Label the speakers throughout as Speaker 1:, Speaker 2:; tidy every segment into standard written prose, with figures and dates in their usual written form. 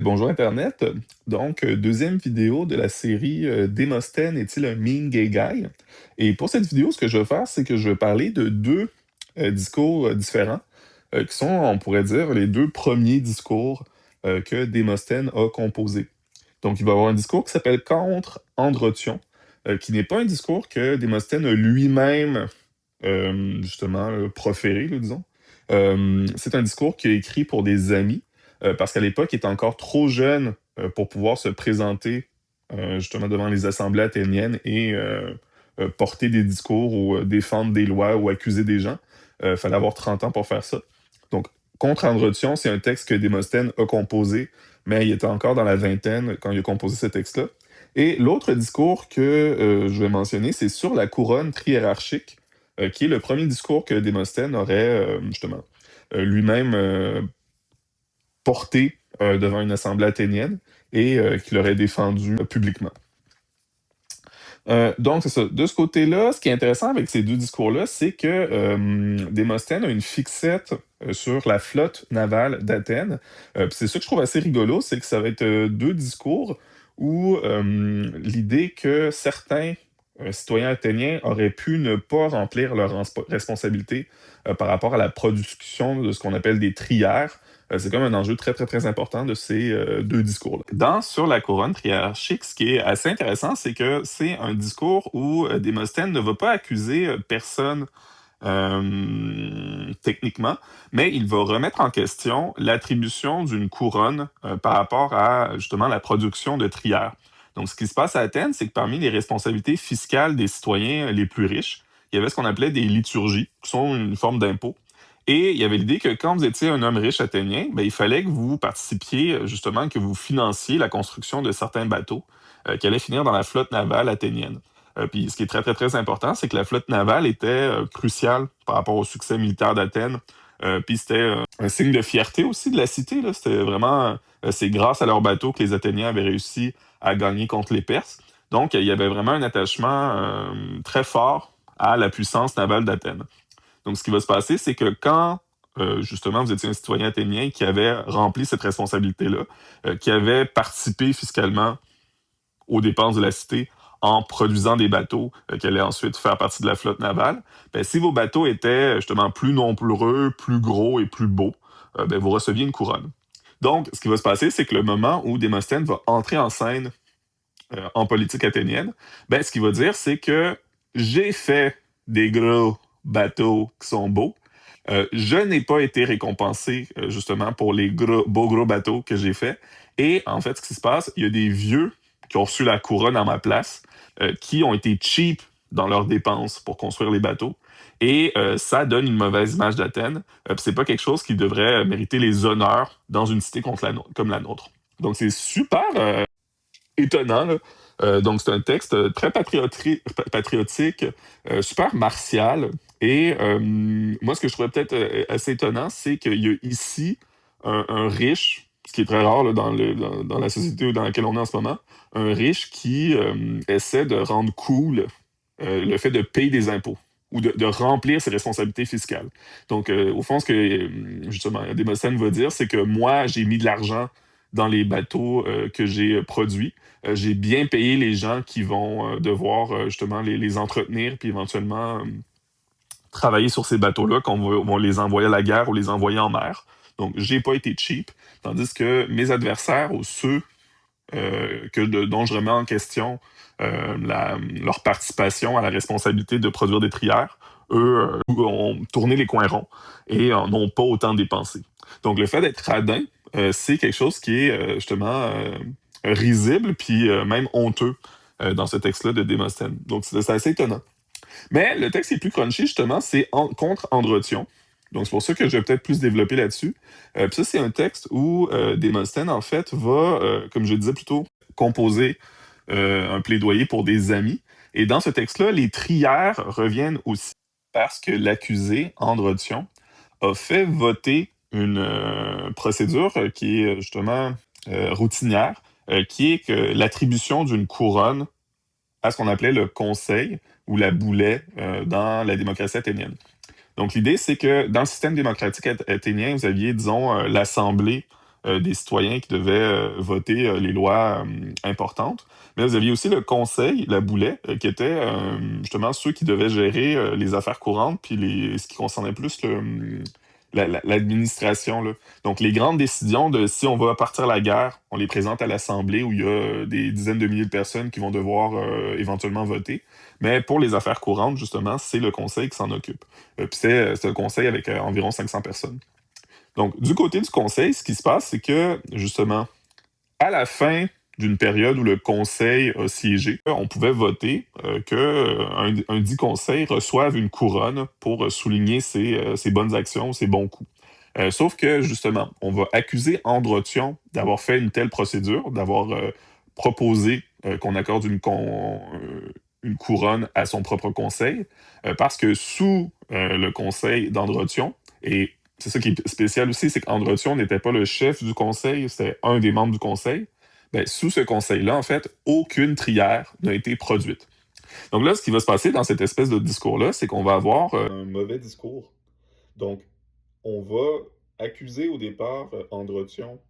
Speaker 1: Bonjour Internet. Donc, deuxième vidéo de la série Démosthène est-il un mean gay guy? Et pour cette vidéo, ce que je vais faire, c'est que je vais parler de deux discours différents, qui sont, on pourrait dire, les deux premiers discours que Démosthène a composés. Donc, il va y avoir un discours qui s'appelle Contre Androtion, qui n'est pas un discours que Démosthène a lui-même, justement, proféré, là, disons. C'est un discours qu'il a écrit pour des amis, parce qu'à l'époque, il était encore trop jeune pour pouvoir se présenter justement devant les assemblées athéniennes et porter des discours ou défendre des lois ou accuser des gens. Il fallait avoir 30 ans pour faire ça. Donc, Contre Androtion, c'est un texte que Démosthène a composé, mais il était encore dans la vingtaine quand il a composé ce texte-là. Et l'autre discours que je vais mentionner, c'est sur la couronne triérarchique, qui est le premier discours que Démosthène aurait justement lui-même porté devant une assemblée athénienne et qu'il aurait défendu publiquement. Donc, c'est ça. De ce côté-là, ce qui est intéressant avec ces deux discours-là, c'est que Démosthène a une fixette sur la flotte navale d'Athènes. Puis c'est ça que je trouve assez rigolo, c'est que ça va être deux discours où l'idée que certains citoyens athéniens auraient pu ne pas remplir leurs responsabilités par rapport à la production de ce qu'on appelle des trières, c'est comme un enjeu très, très, très important de ces deux discours-là. Dans Sur la couronne triarchique, ce qui est assez intéressant, c'est que c'est un discours où Démosthène ne va pas accuser personne techniquement, mais il va remettre en question l'attribution d'une couronne par rapport à justement la production de trières. Donc, ce qui se passe à Athènes, c'est que parmi les responsabilités fiscales des citoyens les plus riches, il y avait ce qu'on appelait des liturgies, qui sont une forme d'impôt. Et il y avait l'idée que quand vous étiez un homme riche athénien, ben, il fallait que vous participiez, justement, que vous financiez la construction de certains bateaux qui allaient finir dans la flotte navale athénienne. Puis ce qui est très, très, très important, c'est que la flotte navale était cruciale par rapport au succès militaire d'Athènes. Puis c'était un signe de fierté aussi de la cité, là. C'était vraiment, c'est grâce à leurs bateaux que les Athéniens avaient réussi à gagner contre les Perses. Donc, il y avait vraiment un attachement très fort à la puissance navale d'Athènes. Donc, ce qui va se passer, c'est que quand, justement, vous étiez un citoyen athénien qui avait rempli cette responsabilité-là, qui avait participé fiscalement aux dépenses de la cité en produisant des bateaux qui allaient ensuite faire partie de la flotte navale, ben, si vos bateaux étaient justement plus nombreux, plus gros et plus beaux, ben, vous receviez une couronne. Donc, ce qui va se passer, c'est que le moment où Démosthène va entrer en scène en politique athénienne, ben, ce qu'il va dire, c'est que j'ai fait des gros bateaux qui sont beaux. Je n'ai pas été récompensé justement pour les beaux gros bateaux que j'ai faits. Et en fait, ce qui se passe, il y a des vieux qui ont reçu la couronne à ma place, qui ont été cheap dans leurs dépenses pour construire les bateaux. Et ça donne une mauvaise image d'Athènes. C'est pas quelque chose qui devrait mériter les honneurs dans une cité comme la nôtre. Donc c'est super étonnant, là. Donc, c'est un texte très patriotique, super martial. Et moi, ce que je trouvais peut-être assez étonnant, c'est qu'il y a ici un riche, ce qui est très rare là, dans la société dans laquelle on est en ce moment, un riche qui essaie de rendre cool le fait de payer des impôts ou de remplir ses responsabilités fiscales. Donc, au fond, ce que, justement, Démosthène va dire, c'est que moi, j'ai mis de l'argent dans les bateaux que j'ai produits. J'ai bien payé les gens qui vont devoir justement les entretenir puis éventuellement travailler sur ces bateaux-là quand on va les envoyer à la guerre ou les envoyer en mer. Donc, j'ai pas été cheap, tandis que mes adversaires ou ceux dont je remets en question leur participation à la responsabilité de produire des trières, eux ont tourné les coins ronds et n'ont pas autant dépensé. Donc, le fait d'être radin, c'est quelque chose qui est justement risible puis même honteux dans ce texte-là de Démosthène. Donc, c'est assez étonnant. Mais le texte qui est plus crunchy, justement, c'est contre Androtion. Donc, c'est pour ça que je vais peut-être plus développer là-dessus. Puis ça, c'est un texte où Démosthène, en fait, va, comme je disais plus tôt, composer un plaidoyer pour des amis. Et dans ce texte-là, les trières reviennent aussi parce que l'accusé, Androtion, a fait voter une procédure qui est justement routinière, qui est que l'attribution d'une couronne à ce qu'on appelait le conseil ou la boulet dans la démocratie athénienne. Donc l'idée, c'est que dans le système démocratique athénien, vous aviez, disons, l'Assemblée des citoyens qui devaient voter les lois importantes. Mais vous aviez aussi le conseil, la Boulette, qui était justement ceux qui devaient gérer les affaires courantes, puis ce qui concernait plus l'administration, là. Donc, les grandes décisions de si on va partir à la guerre, on les présente à l'Assemblée où il y a des dizaines de milliers de personnes qui vont devoir éventuellement voter. Mais pour les affaires courantes, justement, c'est le conseil qui s'en occupe. Puis c'est un conseil avec environ 500 personnes. Donc, du côté du conseil, ce qui se passe, c'est que, justement, à la fin d'une période où le conseil a siégé, on pouvait voter qu'un dit conseil reçoive une couronne pour souligner ses bonnes actions, ses bons coups. Sauf que, justement, on va accuser Androtion d'avoir fait une telle procédure, d'avoir proposé qu'on accorde une couronne à son propre conseil, parce que sous le conseil d'Androtion, et c'est ça qui est spécial aussi, c'est qu'Androtion n'était pas le chef du conseil, c'était un des membres du conseil. Ben, sous ce conseil-là, en fait, aucune trière n'a été produite. Donc là, ce qui va se passer dans cette espèce de discours-là, c'est qu'on va avoir un mauvais discours. Donc, on va accuser au départ Androtion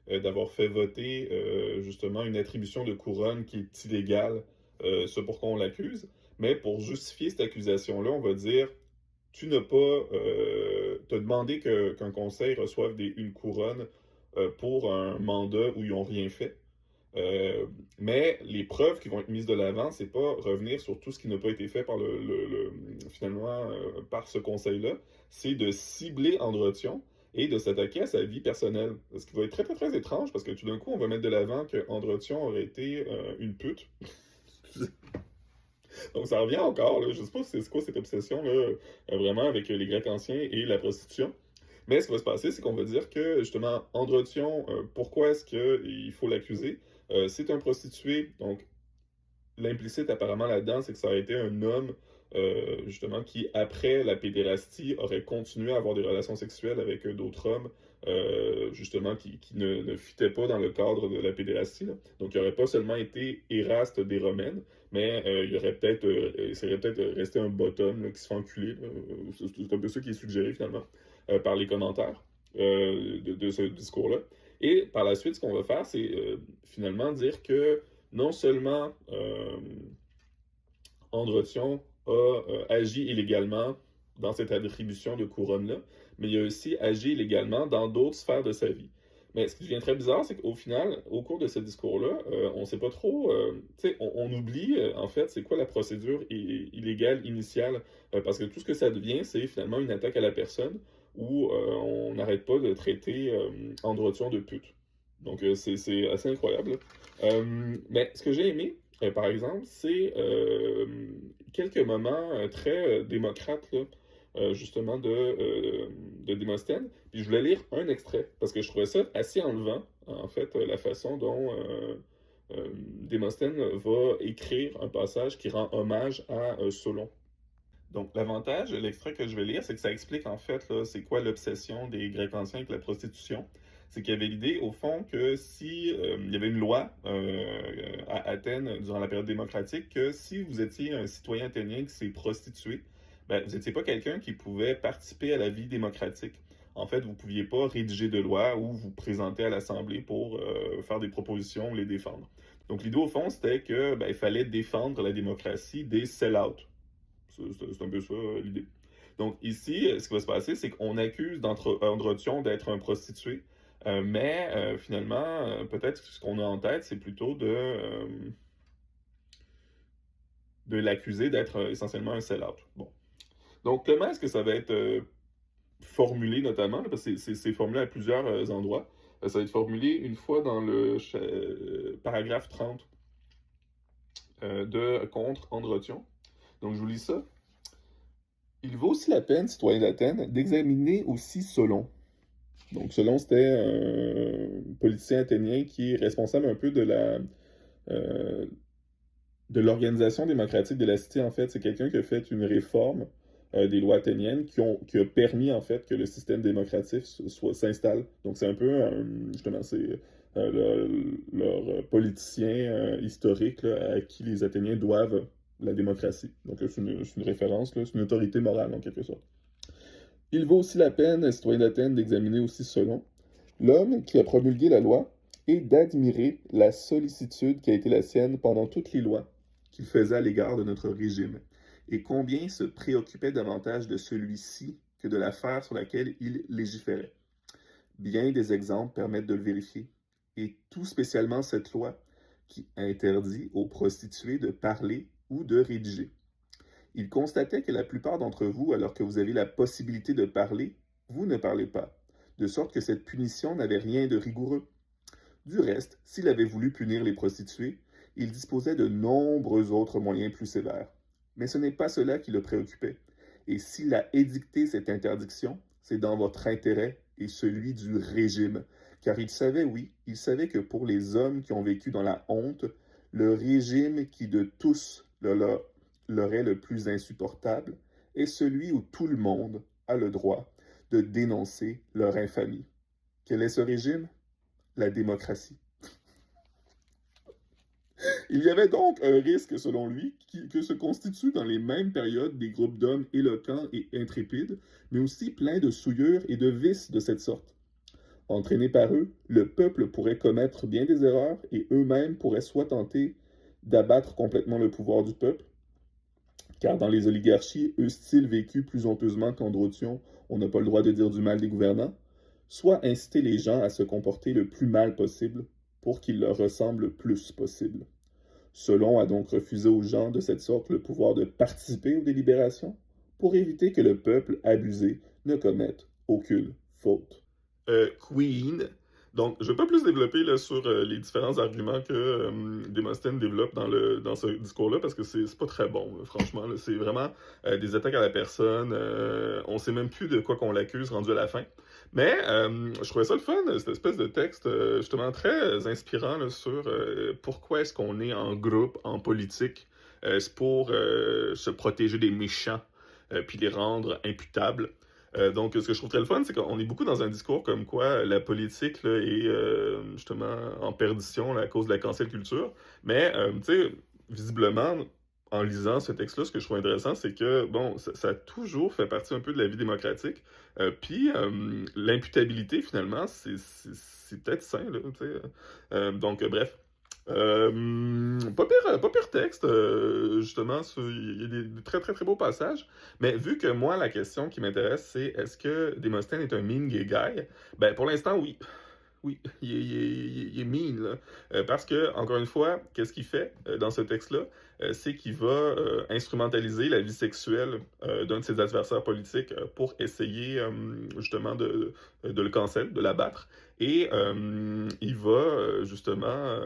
Speaker 1: d'avoir fait voter justement une attribution de couronne qui est illégale, ce pour quoi on l'accuse. Mais pour justifier cette accusation-là, on va dire tu n'as pas t'as demandé qu'un conseil reçoive une couronne pour un mandat où ils n'ont rien fait. Mais les preuves qui vont être mises de l'avant, c'est pas revenir sur tout ce qui n'a pas été fait par finalement par ce conseil-là, c'est de cibler Androtion et de s'attaquer à sa vie personnelle. Ce qui va être très très très étrange parce que tout d'un coup, on va mettre de l'avant que Androtion aurait été une pute. Donc ça revient encore, là. Je sais pas c'est quoi cette obsession-là, vraiment avec les Grecs anciens et la prostitution. Mais ce qui va se passer, c'est qu'on va dire que, justement, Androtion, pourquoi est-ce qu'il faut l'accuser? C'est un prostitué, donc l'implicite apparemment là-dedans, c'est que ça aurait été un homme, justement, qui, après la pédérastie, aurait continué à avoir des relations sexuelles avec d'autres hommes, justement, qui ne fitaient pas dans le cadre de la pédérastie, là. Donc, il n'aurait pas seulement été Éraste des Romaines, mais il serait peut-être resté un bottom là, qui se fait enculer. C'est un peu ça qui est suggéré, finalement, par les commentaires de ce discours-là. Et par la suite, ce qu'on va faire, c'est finalement dire que non seulement Androtion a agi illégalement dans cette attribution de couronne-là, mais il a aussi agi illégalement dans d'autres sphères de sa vie. Mais ce qui devient très bizarre, c'est qu'au final, au cours de ce discours-là, on ne sait pas trop, tu sais, on oublie en fait c'est quoi la procédure illégale initiale, parce que tout ce que ça devient, c'est finalement une attaque à la personne où on n'arrête pas de traiter Androtion de pute. Donc c'est assez incroyable. Mais ce que j'ai aimé, par exemple, c'est quelques moments très démocrates, là, justement, de Démosthène. Puis je voulais lire un extrait, parce que je trouvais ça assez enlevant, en fait, la façon dont Démosthène va écrire un passage qui rend hommage à Solon. Donc, l'avantage de l'extrait que je vais lire, c'est que ça explique en fait là, c'est quoi l'obsession des Grecs anciens avec la prostitution. C'est qu'il y avait l'idée, au fond, que si il y avait une loi à Athènes durant la période démocratique, que si vous étiez un citoyen athénien qui s'est prostitué, ben, vous n'étiez pas quelqu'un qui pouvait participer à la vie démocratique. En fait, vous ne pouviez pas rédiger de loi ou vous présenter à l'Assemblée pour faire des propositions ou les défendre. Donc, l'idée, au fond, c'était que ben, il fallait défendre la démocratie des sell-out. C'est un peu ça l'idée. Donc ici, ce qui va se passer, c'est qu'on accuse Androtion d'être un prostitué, mais finalement, peut-être ce qu'on a en tête, c'est plutôt de l'accuser d'être essentiellement un sell-out. Bon. Donc comment est-ce que ça va être formulé notamment, là, parce que c'est formulé à plusieurs endroits. Ça va être formulé une fois dans le paragraphe 30 de contre Androtion. Donc je vous lis ça. Il vaut aussi la peine, citoyen d'Athènes, d'examiner aussi Solon. Donc Solon, c'était un politicien athénien qui est responsable un peu euh, de l'organisation démocratique de la cité, en fait. C'est quelqu'un qui a fait une réforme des lois athéniennes qui a permis, en fait, que le système démocratique s'installe. Donc c'est un peu, justement, c'est leur politicien historique là, à qui les Athéniens doivent la démocratie. Donc c'est une référence, c'est une autorité morale en quelque sorte. Il vaut aussi la peine, citoyen d'Athènes, d'examiner aussi Solon.
Speaker 2: l'homme qui a promulgué la loi, et d'admirer la sollicitude qui a été la sienne pendant toutes les lois qu'il faisait à l'égard de notre régime, et combien il se préoccupait davantage de celui-ci que de l'affaire sur laquelle il légiférait. Bien des exemples permettent de le vérifier, et tout spécialement cette loi qui interdit aux prostituées de parler ou de rédiger. Il constatait que la plupart d'entre vous, alors que vous avez la possibilité de parler, vous ne parlez pas, de sorte que cette punition n'avait rien de rigoureux. Du reste, s'il avait voulu punir les prostituées, il disposait de nombreux autres moyens plus sévères. Mais ce n'est pas cela qui le préoccupait. Et s'il a édicté cette interdiction, c'est dans votre intérêt et celui du régime. Car il savait, oui, il savait que pour les hommes qui ont vécu dans la honte, le régime qui de tous l'aurait le plus insupportable est celui où tout le monde a le droit de dénoncer leur infamie. Quel est ce régime? La démocratie. Il y avait donc un risque, selon lui, que se constituent dans les mêmes périodes des groupes d'hommes éloquents et intrépides, mais aussi pleins de souillures et de vices de cette sorte. Entraîné par eux, le peuple pourrait commettre bien des erreurs et eux-mêmes pourraient soit tenter d'abattre complètement le pouvoir du peuple, car dans les oligarchies, eux-style vécus plus honteusement qu'Androtion, on n'a pas le droit de dire du mal des gouvernants, soit inciter les gens à se comporter le plus mal possible pour qu'ils leur ressemblent le plus possible. Solon a donc refusé aux gens de cette sorte le pouvoir de participer aux délibérations pour éviter que le peuple abusé ne commette aucune faute.
Speaker 1: Queen. Donc, je ne vais pas plus développer là, sur les différents arguments que Démosthène développe dans ce discours-là, parce que c'est pas très bon, là, franchement. C'est vraiment des attaques à la personne. On sait même plus de quoi qu'on l'accuse rendu à la fin. Mais je trouvais ça le fun, cette espèce de texte justement très inspirant là, sur pourquoi est-ce qu'on est en groupe, en politique. C'est pour se protéger des méchants, puis les rendre imputables. Donc, ce que je trouve très le fun, c'est qu'on est beaucoup dans un discours comme quoi la politique là, est justement en perdition là, à cause de la cancel culture. Mais, tu sais, visiblement, en lisant ce texte-là, ce que je trouve intéressant, c'est que, bon, ça a toujours fait partie un peu de la vie démocratique. Puis, l'imputabilité, finalement, c'est peut-être sain, là, tu sais. Donc, bref. Pas pire texte, justement, il y a des très très très beaux passages, mais vu que moi la question qui m'intéresse c'est est-ce que Démosthène est un mean gay guy? Ben pour l'instant oui, oui, il est mean, là. Parce que, encore une fois, qu'est-ce qu'il fait dans ce texte-là? C'est qu'il va instrumentaliser la vie sexuelle d'un de ses adversaires politiques pour essayer justement de le cancel, de l'abattre. Et il va justement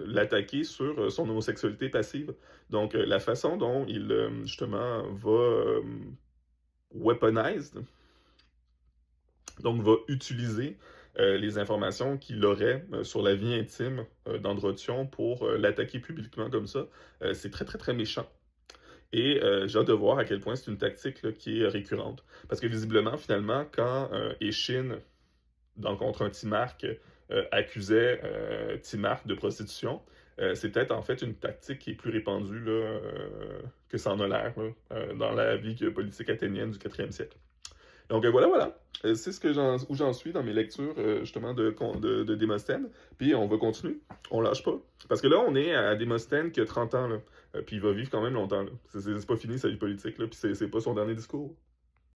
Speaker 1: l'attaquer sur son homosexualité passive. Donc, la façon dont il justement va weaponize, donc va utiliser les informations qu'il aurait sur la vie intime d'Androtion pour l'attaquer publiquement comme ça. C'est très très très méchant. Et j'ai hâte de voir à quel point c'est une tactique là, qui est récurrente. Parce que visiblement, finalement, quand Échine, contre un Timarque, accusait Timarque de prostitution, c'est peut-être en fait une tactique qui est plus répandue là, que ça en a l'air dans la vie politique athénienne du 4e siècle. Donc voilà, voilà. C'est où j'en suis dans mes lectures justement de Démosthène. Puis on va continuer. On lâche pas. Parce que là, on est à Démosthène qui a 30 ans. Là. Puis il va vivre quand même longtemps. Là. C'est pas fini sa vie politique. Là. Puis c'est pas son dernier discours.